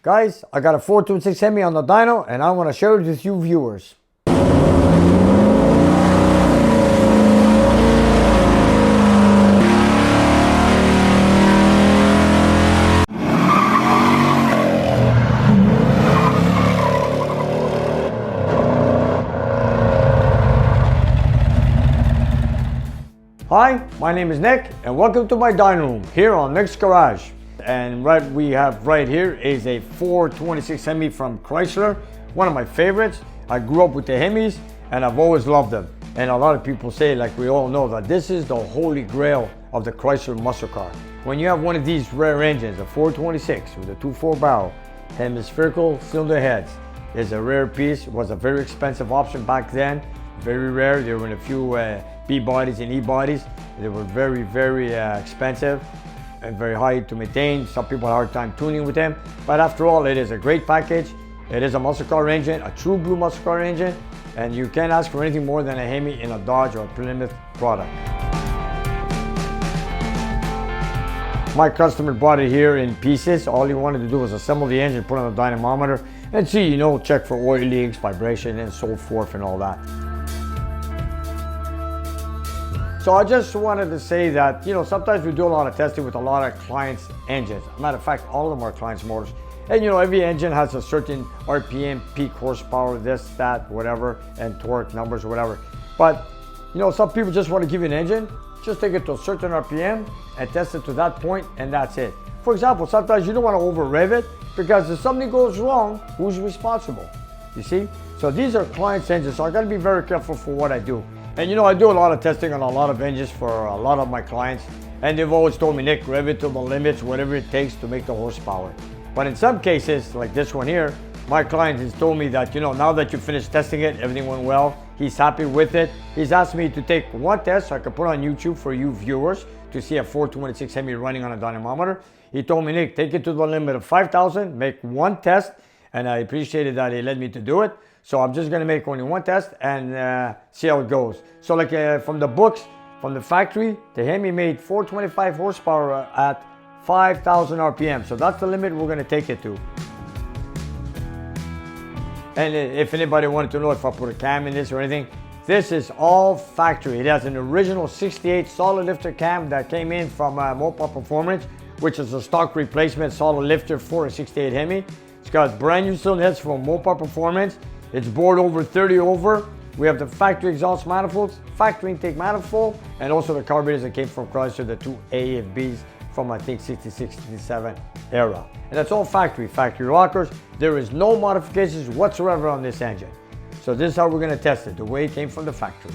Guys, I got a 426 Hemi on the dyno and I want to share it with you viewers. Hi, my name is Nick and welcome to my dining room here on Nick's Garage. And what we have right here is a 426 Hemi from Chrysler, one of my favorites. I grew up with the Hemis and I've always loved them. And a lot of people say, like we all know, that this is the holy grail of the Chrysler muscle car. When you have one of these rare engines, a 426 with a 2.4 barrel, hemispherical cylinder heads, is a rare piece. It was a very expensive option back then, very rare. There were in a few B bodies and E bodies. They were very expensive and very high to maintain. Some people had a hard time tuning with them, but after all, it is a great package. It is a muscle car engine, a true blue muscle car engine, and you can't ask for anything more than a Hemi in a Dodge or a Plymouth product. My customer bought it here in pieces. All he wanted to do was assemble the engine, put on a dynamometer, and see, you know, check for oil leaks, vibration, and so forth and all that. So I just wanted to say that, you know, sometimes we do a lot of testing with a lot of clients' engines. Matter of fact, all of them are clients' motors. And you know, every engine has a certain RPM, peak horsepower, this, that, whatever, and torque numbers or whatever. But, you know, some people just want to give you an engine, just take it to a certain RPM and test it to that point, and that's it. For example, sometimes you don't want to over rev it because if something goes wrong, who's responsible? You see? So these are clients' engines, so I got to be very careful for what I do. And you know, I do a lot of testing on a lot of engines for a lot of my clients, and they've always told me, Nick, rev it to the limits, whatever it takes to make the horsepower. But in some cases, like this one here, my client has told me that, you know, now that you finished testing it, everything went well, he's happy with it. He's asked me to take one test so I can put on YouTube for you viewers to see a 426 Hemi running on a dynamometer. He told me, Nick, take it to the limit of 5,000, make one test, and I appreciated that he let me to do it. So I'm just gonna make only one test and see how it goes. So like from the books, from the factory, the Hemi made 425 horsepower at 5,000 RPM. So that's the limit we're gonna take it to. And if anybody wanted to know if I put a cam in this or anything, this is all factory. It has an original 68 solid lifter cam that came in from Mopar Performance, which is a stock replacement solid lifter for a 68 Hemi. It's got brand new cylinder heads from Mopar Performance. It's bored over 30 over. We have the factory exhaust manifolds, factory intake manifold, and also the carburetors that came from Chrysler, the two AFBs from I think 66, 67 era. And that's all factory rockers. There is no modifications whatsoever on this engine. So this is how we're gonna test it, the way it came from the factory.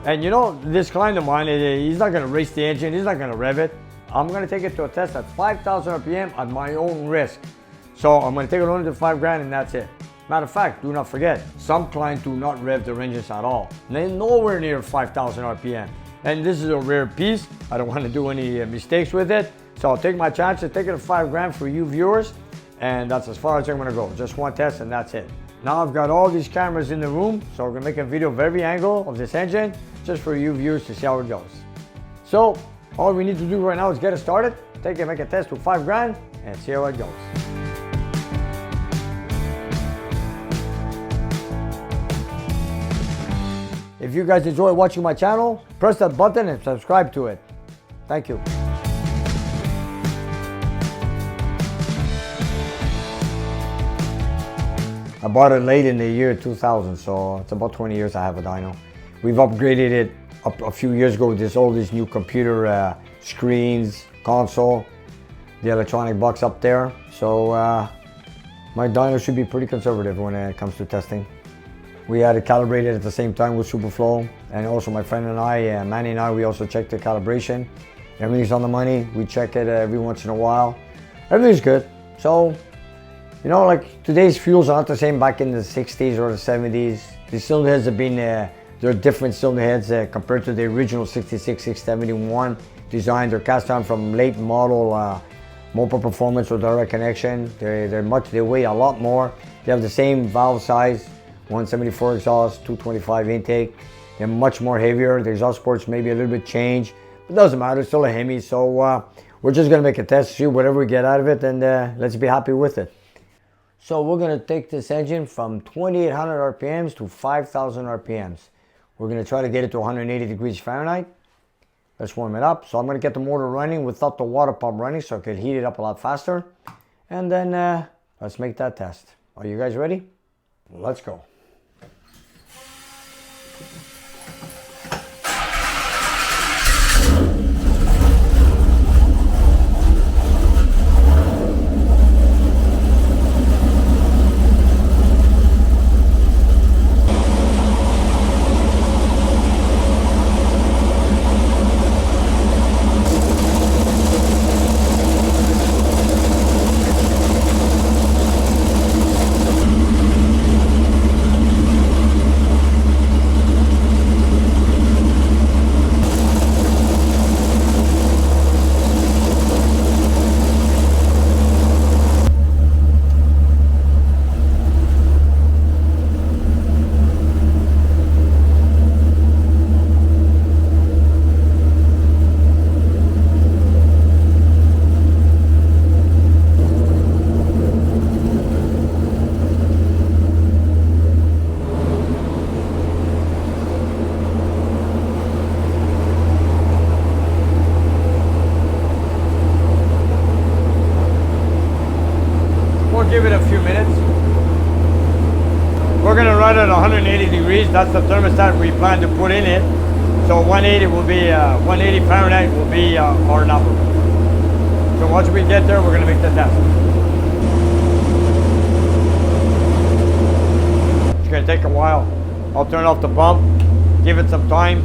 And you know, this client of mine, he's not gonna race the engine, he's not gonna rev it. I'm gonna take it to a test at 5,000 RPM at my own risk. So I'm going to take it only to 5 grand and that's it. Matter of fact, do not forget, some clients do not rev their engines at all. They're nowhere near 5,000 RPM. And this is a rare piece. I don't want to do any mistakes with it. So I'll take my chances, take it to 5 grand for you viewers. And that's as far as I'm going to go. Just one test and that's it. Now I've got all these cameras in the room. So we're going to make a video of every angle of this engine just for you viewers to see how it goes. So all we need to do right now is get it started. Take it, make a test with 5 grand and see how it goes. If you guys enjoy watching my channel, press that button and subscribe to it. Thank you. I bought it late in the year 2000, so it's about 20 years I have a dyno. We've upgraded it up a few years ago with all these new computer screens, console, the electronic box up there. So my dyno should be pretty conservative when it comes to testing. We had it calibrated at the same time with Superflow, and also my friend and I, Manny and I, we also checked the calibration. Everything's on the money. We check it every once in a while. Everything's good. So, you know, like today's fuels are not the same back in the 60s or the 70s. The cylinder heads have been, they're different cylinder heads compared to the original 66, 671 design. They're cast down from late model Mopar Performance or direct connection. They weigh a lot more. They have the same valve size. 174 exhaust, 225 intake. They're much more heavier. The exhaust ports maybe a little bit changed, but it doesn't matter. It's still a Hemi. So we're just gonna make a test, see whatever we get out of it, and let's be happy with it. So we're gonna take this engine from 2,800 RPMs to 5,000 RPMs. We're gonna try to get it to 180 degrees Fahrenheit. Let's warm it up. So I'm gonna get the motor running without the water pump running so I can heat it up a lot faster. And then let's make that test. Are you guys ready? Let's go. Give it a few minutes. We're going to run it at 180 degrees. That's the thermostat we plan to put in it. So 180 will be 180 Fahrenheit will be our number. So once we get there, we're going to make the test. It's going to take a while. I'll turn off the pump, give it some time.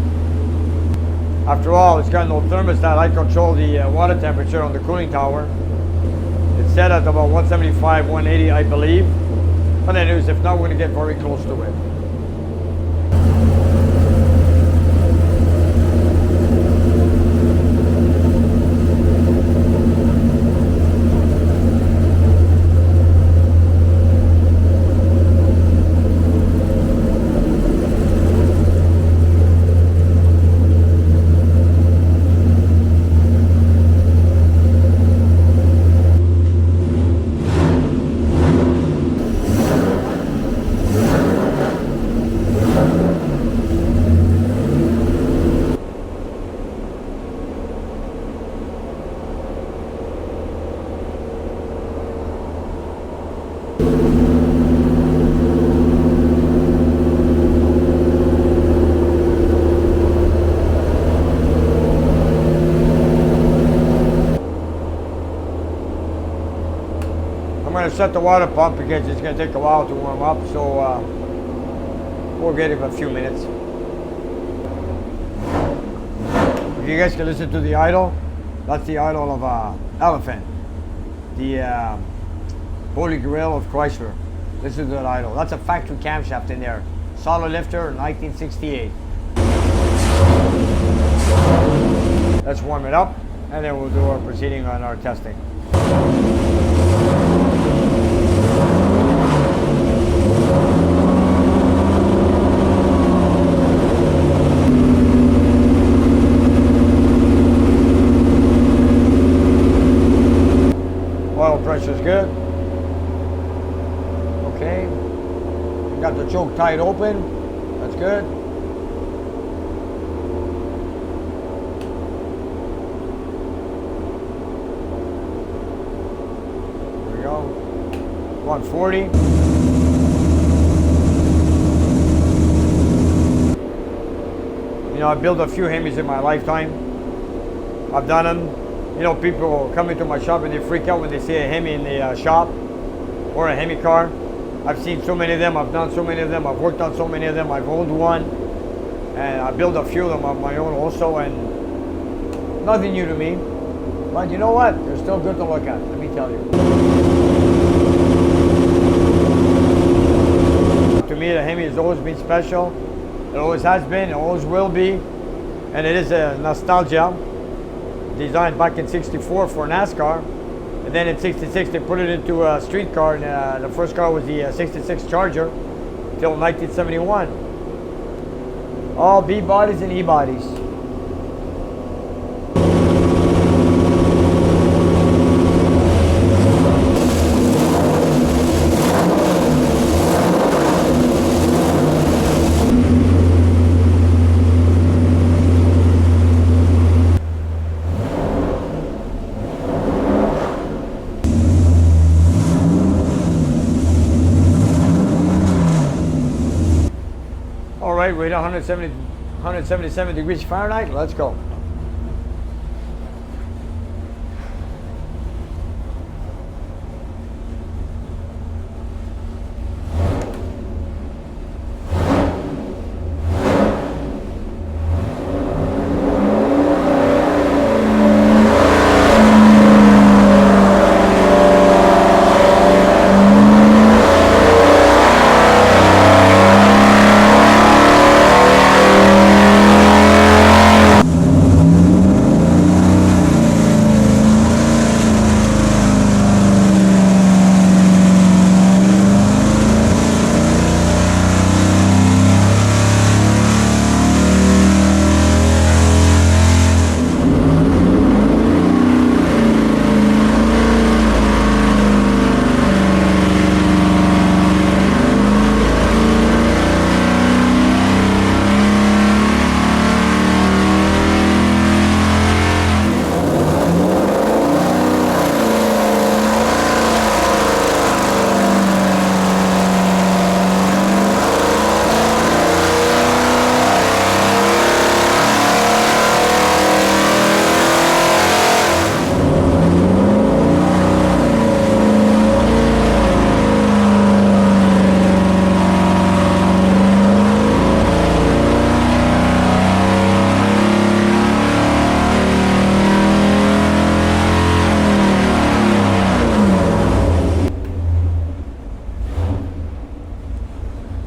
After all, it's got no thermostat. I control the water temperature on the cooling tower. It's set at about 175, 180, I believe. But anyways, if not, we're going to get very close to it. I'm going to set the water pump because it's going to take a while to warm up, so we'll get it in a few minutes. If you guys can listen to the idle, that's the idle of Elephant, the Holy Grail of Chrysler. Listen to that idle. That's a factory camshaft in there. Solid lifter, 1968. Let's warm it up, and then we'll do our proceeding on our testing. Oil pressure's good. Okay. Got the choke tied open. That's good. There we go. 140. You know, I built a few Hemis in my lifetime. I've done them. You know, people come into my shop and they freak out when they see a Hemi in the shop or a Hemi car. I've seen so many of them, I've done so many of them, I've worked on so many of them, I've owned one, and I built a few of them of my own also, and nothing new to me. But you know what? They're still good to look at, let me tell you. To me, the Hemi has always been special. It always has been, it always will be, and it is a nostalgia. Designed back in '64 for NASCAR, and then in '66 they put it into a street car, and the first car was the '66 Charger till 1971. All B bodies and E bodies. hit 177 degrees Fahrenheit. Let's go.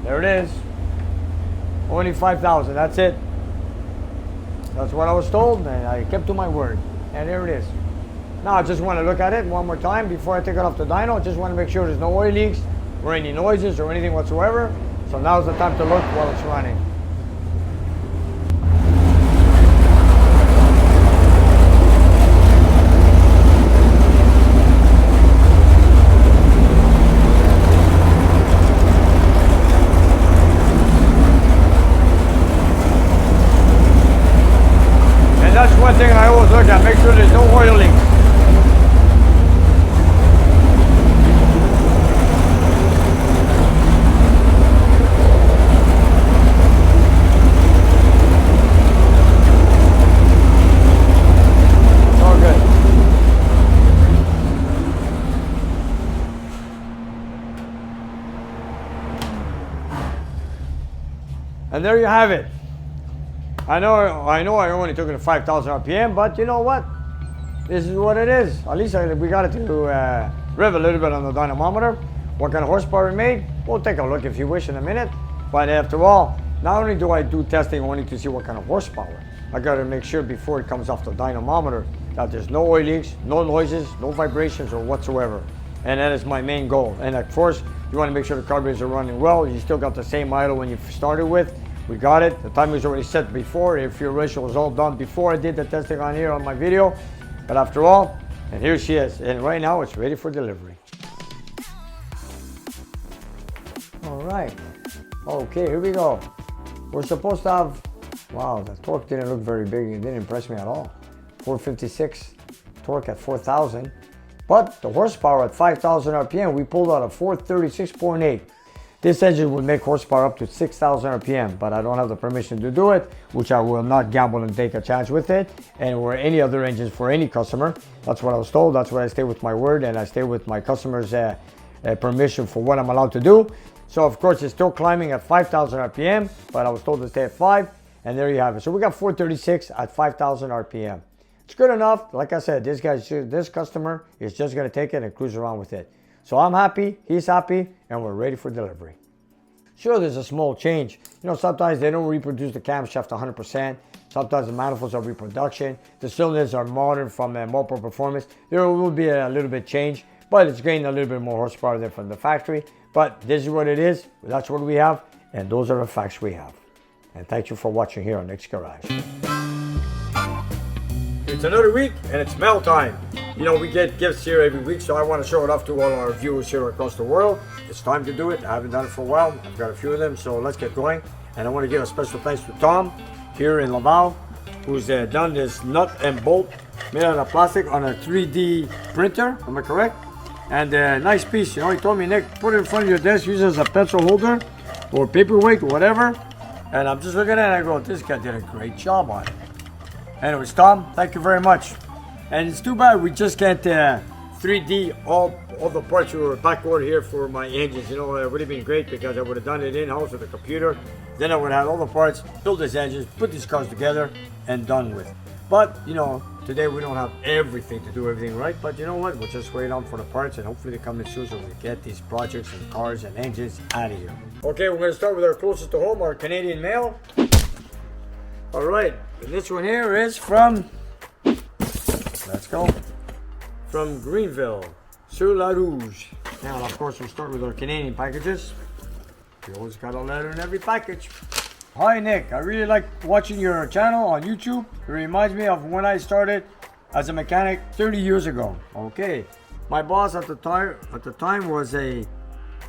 There it is. Only 5,000, that's it. That's what I was told, and I kept to my word. And there it is. Now I just want to look at it one more time before I take it off the dyno. Just want to make sure there's no oil leaks or any noises or anything whatsoever. So now's the time to look while it's running. That's one thing I always look at, make sure there's no oil leaks. All good. And there you have it. I know I only took it to 5,000 RPM, but you know what? This is what it is. At least we got it to rev a little bit on the dynamometer. What kind of horsepower it made? We'll take a look if you wish in a minute. But after all, not only do I do testing only to see what kind of horsepower, I got to make sure before it comes off the dynamometer that there's no oil leaks, no noises, no vibrations or whatsoever. And that is my main goal. And of course, you want to make sure the carburetors are running well. You still got the same idle when you started with. We got it. The time was already set before. If your ratio was all done before I did the testing on here on my video. But after all, and here she is. And right now it's ready for delivery. All right. Okay, here we go. We're supposed to have, wow, the torque didn't look very big. It didn't impress me at all. 456 torque at 4,000. But the horsepower at 5,000 RPM, we pulled out a 436.8. This engine would make horsepower up to 6,000 RPM, but I don't have the permission to do it, which I will not gamble and take a chance with it, and or any other engines for any customer. That's what I was told. That's why I stay with my word, and I stay with my customers' permission for what I'm allowed to do. So of course it's still climbing at 5,000 RPM, but I was told to stay at 5, and there you have it. So we got 436 at 5,000 RPM. It's good enough. Like I said, this customer is just going to take it and cruise around with it. So I'm happy, he's happy, and we're ready for delivery. Sure, there's a small change. You know, sometimes they don't reproduce the camshaft 100%. Sometimes the manifolds are reproduction. The cylinders are modern from Moroso Performance. There will be a little bit change, but it's gaining a little bit more horsepower than from the factory. But this is what it is. That's what we have, and those are the facts we have. And thank you for watching here on Nick's Garage. It's another week, and it's mail time. You know, we get gifts here every week, so I want to show it off to all our viewers here across the world. It's time to do it. I haven't done it for a while. I've got a few of them, so let's get going. And I want to give a special thanks to Tom here in Laval, who's done this nut and bolt made out of plastic on a 3D printer. Am I correct? And nice piece. You know, he told me, Nick, put it in front of your desk, use it as a pencil holder or paperweight or whatever. And I'm just looking at it and I go, this guy did a great job on it. Anyways, Tom, thank you very much. And it's too bad we just can't 3D all the parts were backward here for my engines. You know, it would have been great because I would have done it in-house with a computer. Then I would have all the parts, build these engines, put these cars together, and done with. But, you know, today we don't have everything to do everything right. But you know what? We'll just wait on for the parts and hopefully they come in soon so we get these projects and cars and engines out of here. Okay, we're going to start with our closest to home, our Canadian mail. All right, and this one here is from, let's go, from Greenville, Sur La Rouge. Now, of course, we'll start with our Canadian packages. We always got a letter in every package. Hi, Nick. I really like watching your channel on YouTube. It reminds me of when I started as a mechanic 30 years ago. Okay, my boss at the time was a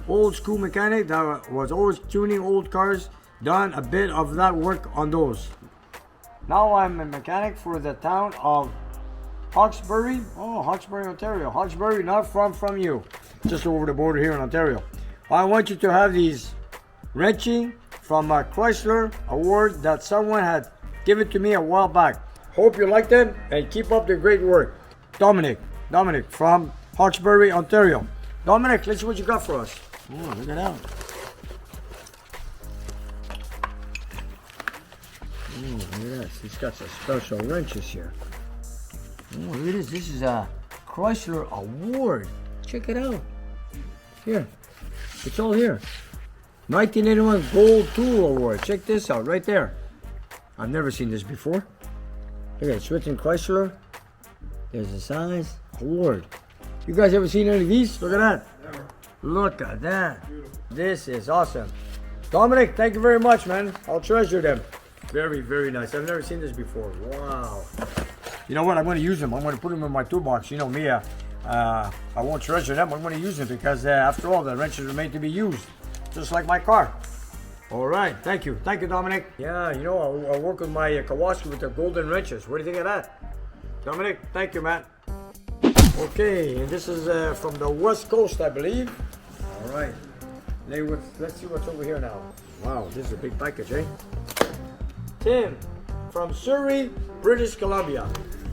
old school mechanic that was always tuning old cars. Done a bit of that work on those. Now I'm a mechanic for the town of Hawkesbury. Oh, Hawkesbury, Ontario. Hawkesbury, not from you. Just over the border here in Ontario. I want you to have these wrenching from a Chrysler award that someone had given to me a while back. Hope you like them and keep up the great work. Dominic from Hawkesbury, Ontario. Dominic, let's see what you got for us. Oh, look at that. Oh, look at this. He's got some special wrenches here. Oh, look at this. This is a Chrysler award. Check it out. Here. It's all here. 1981 Gold Tool Award. Check this out right there. I've never seen this before. Look at it. Switching Chrysler. There's the size. Award. You guys ever seen any of these? Look at that. Never. Look at that. This is awesome. Dominic, thank you very much, man. I'll treasure them. Very, very nice. I've never seen this before. Wow. You know what? I'm going to use them. I'm going to put them in my toolbox. You know me. I won't treasure them. I'm going to use them because after all, the wrenches are made to be used. Just like my car. All right. Thank you. Thank you, Dominic. Yeah, you know, I work with my Kawasaki with the golden wrenches. What do you think of that? Dominic, thank you, man. Okay, and this is from the West Coast, I believe. All right. Let's see what's over here now. Wow, this is a big package, eh? Tim from Surrey, British Columbia.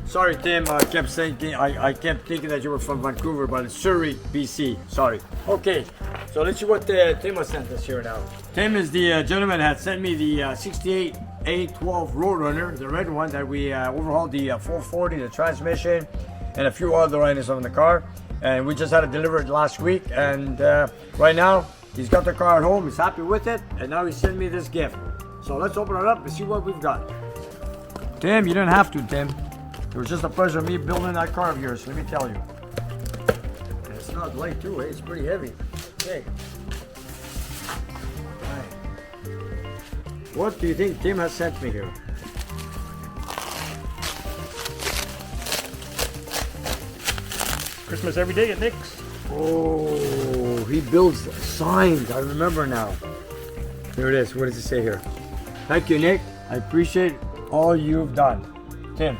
Sorry, Tim. I kept thinking that you were from Vancouver, but it's Surrey, BC. Sorry. Okay, so let's see what Tim has sent us here now. Tim is the gentleman that sent me the 68 A12 Roadrunner, the red one that we overhauled the 440, the transmission, and a few other items on the car. And we just had it delivered last week. And right now, he's got the car at home. He's happy with it, and now he's sending me this gift. So let's open it up and see what we've got. Tim, you didn't have to, Tim. It was just a pleasure of me building that car of yours, let me tell you. And it's not light too, eh? It's pretty heavy. Okay. Right. What do you think Tim has sent me here? Christmas every day at Nick's. Oh, he builds signs. I remember now. Here it is. What does it say here? Thank you, Nick. I appreciate all you've done. Tim.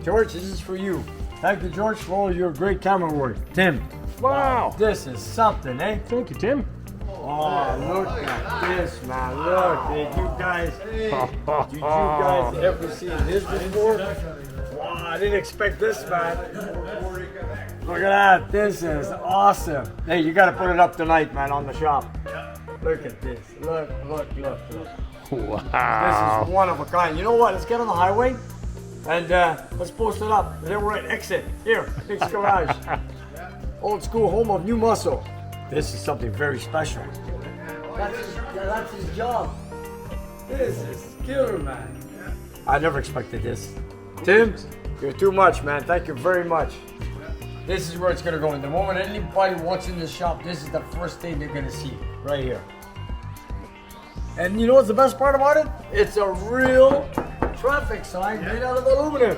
George, this is for you. Thank you, George, for all your great camera work. Tim. Wow. This is something, eh? Thank you, Tim. Oh, look at this, man. Look, did you guys ever see this before? Wow, I didn't expect this, man. Look at that. This is awesome. Hey, you got to put it up tonight, man, on the shop. Look at this. Look. Wow. This is one of a kind. You know what? Let's get on the highway and let's post it up. And then we're at exit. Here, Nick's Garage. Old school home of new muscle. This is something very special. That's his job. This is killer, man. I never expected this. Tim, you're too much, man. Thank you very much. This is where it's gonna go. In the moment anybody walks in the shop, this is the first thing they're gonna see, right here. And you know what's the best part about it? It's a real traffic sign made out of aluminum.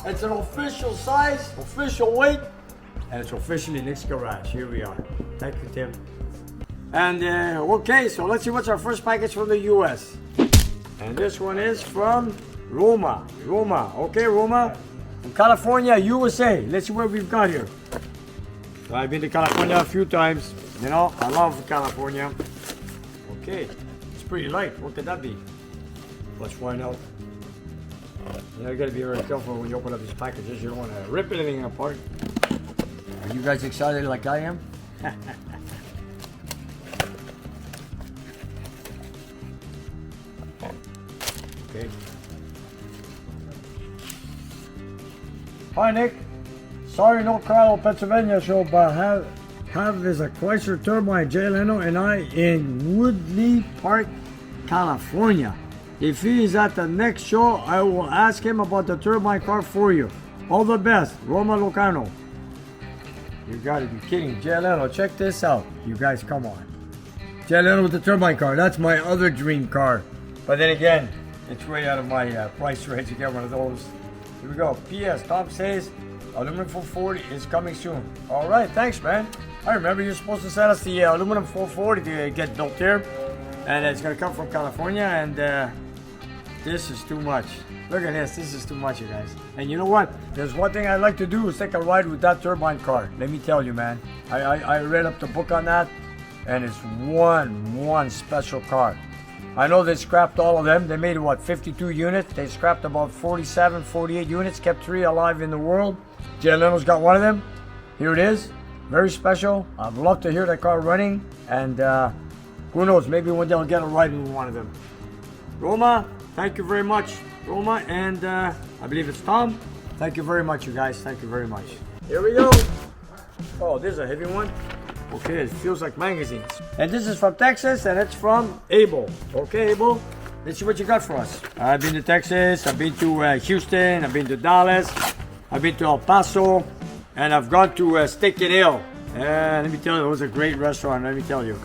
It's an official size, official weight, and it's officially Nick's Garage. Here we are. Thank you, Tim. And okay, so let's see what's our first package from the US. And this one is from Roma. Okay, Roma. From California, USA. Let's see what we've got here. So I've been to California a few times. You know, I love California. Okay, it's pretty light. What could that be? Let's find out. You know, you gotta be very careful when you open up these packages. You don't want to rip anything apart. Are you guys excited like I am? Okay. Hi Nick. Sorry, no Carlo, Pennsylvania show, but have is a Chrysler turbine, Jay Leno and I in Woodley Park, California. If he is at the next show, I will ask him about the turbine car for you. All the best, Roma Lucano. You gotta be kidding, Jay Leno, check this out. You guys, come on. Jay Leno with the turbine car, that's my other dream car. But then again, it's way out of my price range to get one of those. Here we go. P.S. Tom says aluminum 440 is coming soon. All right, thanks, man. I remember you're supposed to send us the aluminum 440 to get built here, and it's gonna come from California. And this is too much. Look at this. This is too much, you guys. And you know what? There's one thing I'd like to do is take a ride with that turbine car. Let me tell you, man. I read up the book on that, and it's one special car. I know they scrapped all of them. They made, what, 52 units? They scrapped about 47, 48 units, kept 3 alive in the world. Jay Leno's got one of them. Here it is. Very special. I'd love to hear that car running. And who knows, maybe one day I'll get a ride in one of them. Roma, thank you very much. Roma, and I believe it's Tom. Thank you very much, you guys. Thank you very much. Here we go. Oh, this is a heavy one. Okay, it feels like magazines. And this is from Texas, and it's from Abel. Okay, Abel, let's see what you got for us. I've been to Texas, I've been to Houston, I've been to Dallas, I've been to El Paso, and I've gone to Steak and Ale. And let me tell you, it was a great restaurant, let me tell you.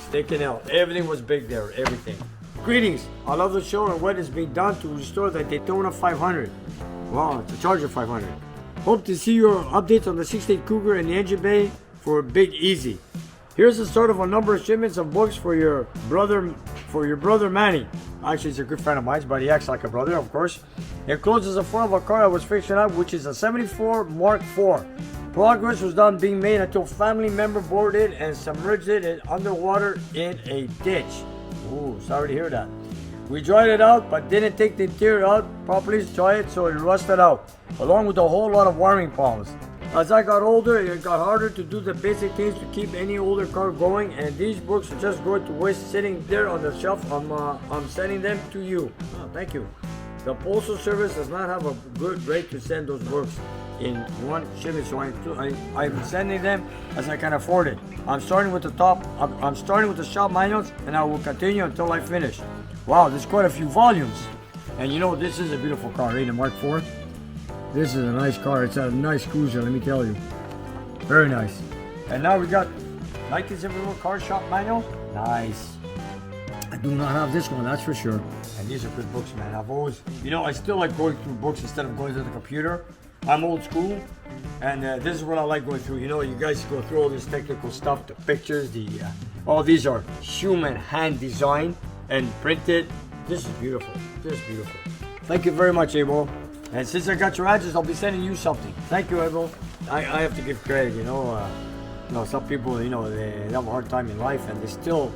Steak and Ale, everything was big there, everything. Greetings, I love the show and what is being done to restore the Daytona 500. Wow, it's a Charger 500. Hope to see your updates on the 6.8 Cougar and the engine bay for Big Easy. Here's the start of a number of shipments of books for your brother Manny. Actually, he's a good friend of mine, but he acts like a brother, of course. Encloses a front of a car I was fixing up, which is a 74 Mark IV. Progress was done being made until family member boarded and submerged it in underwater in a ditch. Ooh, sorry to hear that. We dried it out, but didn't take the interior out properly to try it, so it rusted out, along with a whole lot of wiring problems. As I got older, it got harder to do the basic things to keep any older car going, and these books are just going to waste sitting there on the shelf. I'm sending them to you. Oh, thank you. The Postal Service does not have a good rate to send those books in one shipment, so I'm sending them as I can afford it. I'm starting with the top. I'm starting with the shop manuals, and I will continue until I finish. Wow, there's quite a few volumes. And you know, this is a beautiful car, right? The Mark IV. This is a nice car. It's a nice cruiser, let me tell you. Very nice. And now we got 1971 car shop manual. Nice. I do not have this one, that's for sure. And these are good books, man. I've always, you know, I still like going through books instead of going to the computer. I'm old school, and this is what I like going through. You know, you guys go through all this technical stuff, the pictures, all these are human hand designed and printed. This is beautiful. This is beautiful. Thank you very much, Abel. And since I got your address, I'll be sending you something. Thank you, Abel. I have to give credit, you know. Some people, you know, they have a hard time in life, and they still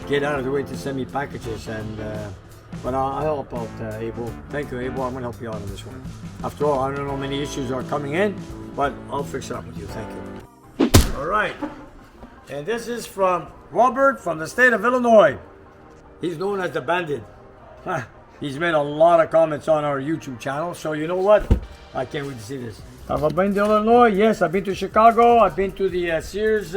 get out of the way to send me packages. And but I'll help out, Abel. Thank you, Abel. I'm gonna help you out on this one. After all, I don't know how many issues are coming in, but I'll fix it up with you. Thank you. All right. And this is from Robert from the state of Illinois. He's known as the Bandit. He's made a lot of comments on our YouTube channel, so you know what? I can't wait to see this. Have I been to Illinois? Yes, I've been to Chicago. I've been to the Sears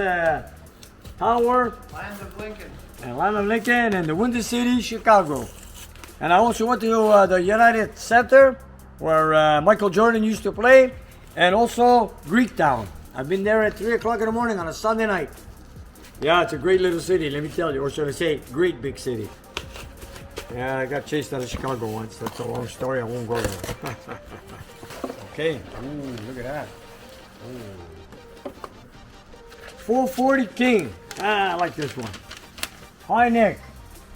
Tower. Land of Lincoln. And Land of Lincoln and the Windy City, Chicago. And I also went to the United Center, where Michael Jordan used to play, and also Greektown. I've been there at 3 o'clock in the morning on a Sunday night. Yeah, it's a great little city, let me tell you. Or should I say, great big city. Yeah, I got chased out of Chicago once. That's a long story. I won't go there. Okay. Ooh, look at that. Ooh. 440 King. I like this one. Hi, Nick.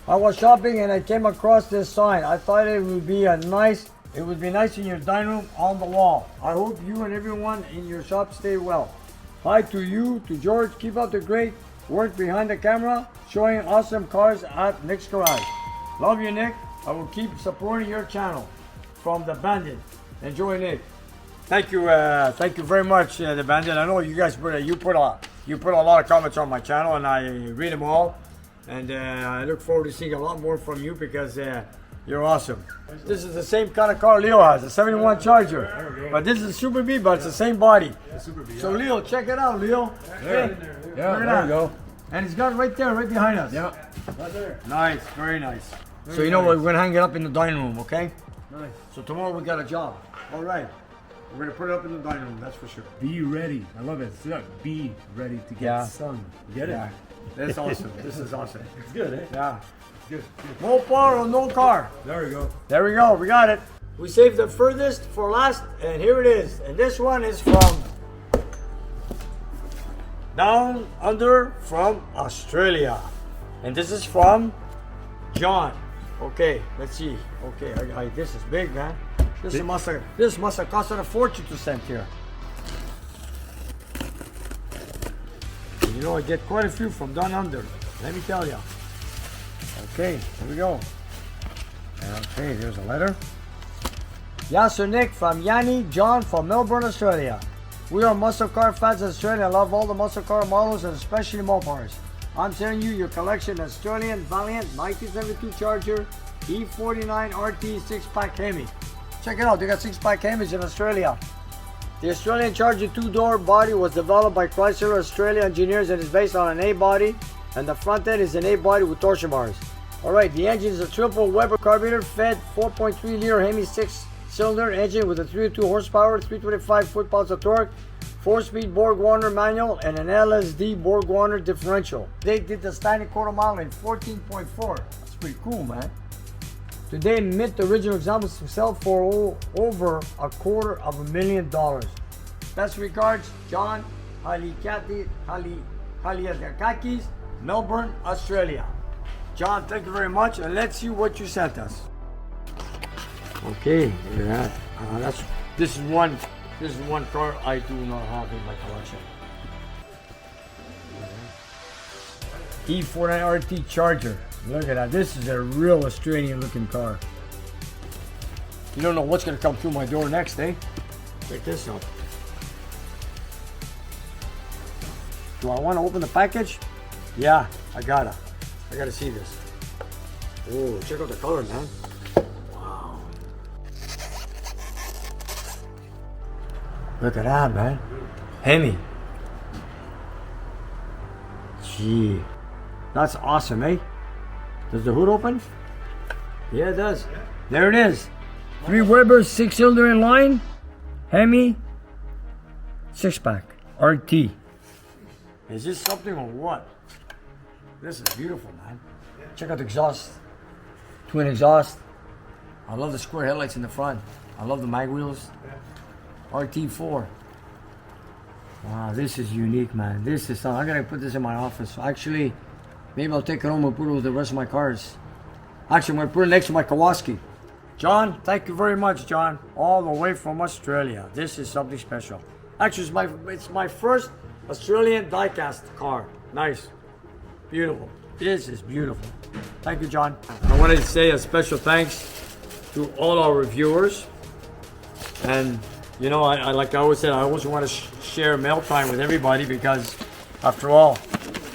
I was shopping and I came across this sign. I thought it would be nice in your dining room on the wall. I hope you and everyone in your shop stay well. Hi to you, to George. Keep up the great work behind the camera, showing awesome cars at Nick's Garage. Love you, Nick. I will keep supporting your channel from the Bandit. Enjoy, Nick. Thank you very much, the Bandit. I know you guys put a lot of comments on my channel, and I read them all. And I look forward to seeing a lot more from you because you're awesome. This is the same kind of car Leo has, a 71 Charger. But this is a Super B, but it's the same body. So Leo, check it out, Leo. Hey, Yeah, look at there that. we go. And it's got it right there, right behind us. Yeah. Right there. Nice, very nice. So you know what, we're gonna hang it up in the dining room, okay? Nice. So tomorrow we got a job. All right. We're gonna put it up in the dining room, that's for sure. Be ready. I love it. Be ready to get Yeah. sun. Get it? Yeah. That's awesome. This is awesome. It's good, eh? Yeah. Good. No car or no car. There we go. There we go, we got it. We saved the furthest for last, and here it is. And this one is from Down Under from Australia. And this is from John. Okay, let's see. Okay, this is big, man. This must have cost a fortune to send here. You know, I get quite a few from Down Under. Let me tell you. Okay, here we go. Okay, there's a letter. Yasser Nick from Yanni John from Melbourne, Australia. We are muscle car fans in Australia. I love all the muscle car models and especially Mopars. I'm sending you your collection Australian Valiant 1972 Charger E49 RT 6-pack Hemi. Check it out, they got 6-pack Hemis in Australia. The Australian Charger 2-door body was developed by Chrysler Australia engineers and is based on an A body, and the front end is an A body with torsion bars. Alright, the engine is a triple Welder carburetor fed 4.3 liter Hemi 6-cylinder engine with a 302 horsepower, 325 foot-pounds of torque, 4-speed Borg-Warner manual, and an LSD Borg-Warner differential. They did the standard quarter mile in 14.4. That's pretty cool, man. Today, Mint, the original examples, sell for over $250,000. Best regards, John Haliakakis, Melbourne, Australia. John, thank you very much, and let's see what you sent us. Okay, look at that. This is one car I do not have in my collection. E49 RT Charger. Look at that. This is a real Australian looking car. You don't know what's going to come through my door next, eh? Check this out. Do I want to open the package? Yeah, I gotta see this. Oh, check out the color, man. Wow. Look at that, man. Hemi. Gee. That's awesome, eh? Does the hood open? Yeah, it does. There it is. 3 Weber 6-cylinder in line. Hemi 6-pack RT. Is this something or what? This is beautiful, man. Check out the exhaust. Twin exhaust. I love the square headlights in the front. I love the mag wheels. RT4. Wow, this is unique, man. This is something. I'm gonna put this in my office. Actually, maybe I'll take it home and put it with the rest of my cars. Actually, I'm gonna put it next to my Kawasaki. John, thank you very much, John. All the way from Australia. This is something special. Actually, it's my first Australian diecast car. Nice. Beautiful. This is beautiful. Thank you, John. I wanted to say a special thanks to all our reviewers. And, you know, I like I always said, I always want to share mail time with everybody because, after all,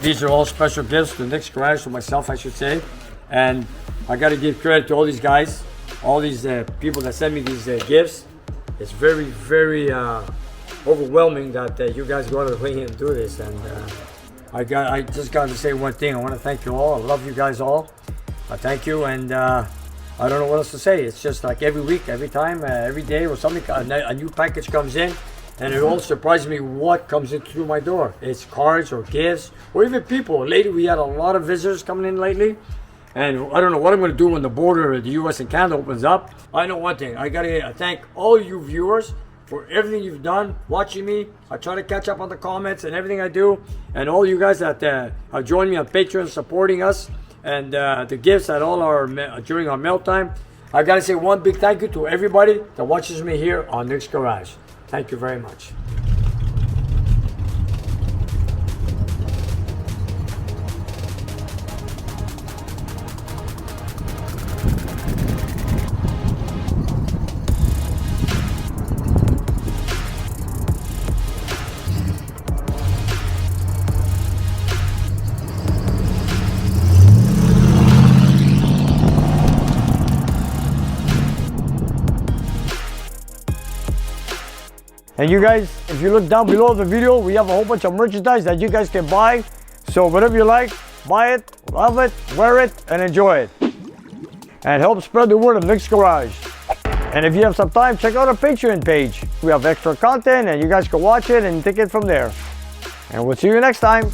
these are all special gifts to Nick's Garage, to myself, I should say. And I got to give credit to all these guys, all these people that send me these gifts. It's very, very overwhelming that you guys go out of the way and do this. And I just got to say one thing. I want to thank you all. I love you guys all. Thank you. And I don't know what else to say. It's just like every week, every time, every day, or something, a new package comes in. And it all surprises me what comes in through my door. It's cards or gifts or even people. Lately, we had a lot of visitors coming in lately. And I don't know what I'm going to do when the border of the US and Canada opens up. I know one thing. I got to thank all you viewers for everything you've done, watching me. I try to catch up on the comments and everything I do. And all you guys that have joined me on Patreon, supporting us. And the gifts at all our during our mail time. I got to say one big thank you to everybody that watches me here on Nick's Garage. Thank you very much. And you guys, if you look down below the video, we have a whole bunch of merchandise that you guys can buy. So whatever you like, buy it, love it, wear it, and enjoy it. And help spread the word of Nick's Garage. And if you have some time, check out our Patreon page. We have extra content and you guys can watch it and take it from there. And we'll see you next time.